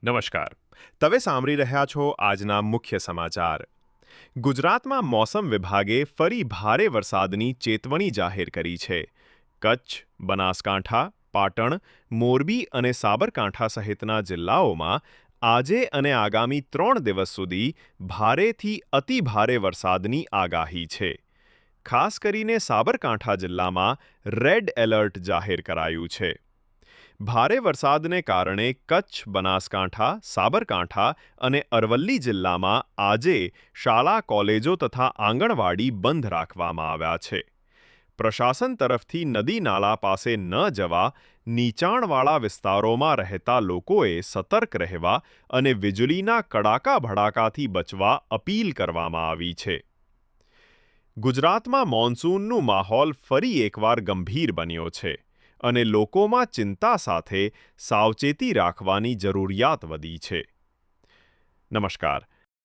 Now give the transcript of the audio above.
નમસ્કાર. તમે સાંભળી રહ્યા છો આજના મુખ્ય સમાચાર. ગુજરાતમાં મોસમ વિભાગે ફરી ભારે વરસાદની ચેતવણી જાહેર કરી છે. કચ્છ, બનાસકાંઠા, પાટણ, મોરબી અને સાબરકાંઠા સહિતના જિલ્લાઓમાં આજે અને આગામી 3 દિવસ સુધી ભારેથી અતિભારે વરસાદની આગાહી છે. ખાસ કરીને સાબરકાંઠા જિલ્લામાં રેડ એલર્ટ જાહેર કરાયું છે. ભારે વરસાદને કારણે કચ્છ, બનાસકાંઠા, સાબરકાંઠા અને અરવલ્લી જિલ્લામાં આજે શાળા, કોલેજો તથા આંગણવાડી બંધ રાખવામાં આવ્યા છે. પ્રશાસન તરફથી નદી નાળા પાસે ન જવા, નીચાણવાળા વિસ્તારોમાં રહેતા લોકોએ સતર્ક રહેવા અને વીજળીના કડાકા ભડાકાથી બચવા અપીલ કરવામાં આવી છે. ગુજરાતમાં મોન્સૂનનું માહોલ ફરી એકવાર ગંભીર બન્યો છે અને લોકોમાં ચિંતા સાથે સાવચેતી રાખવાની જરૂરિયાત વધી છે. નમસ્કાર.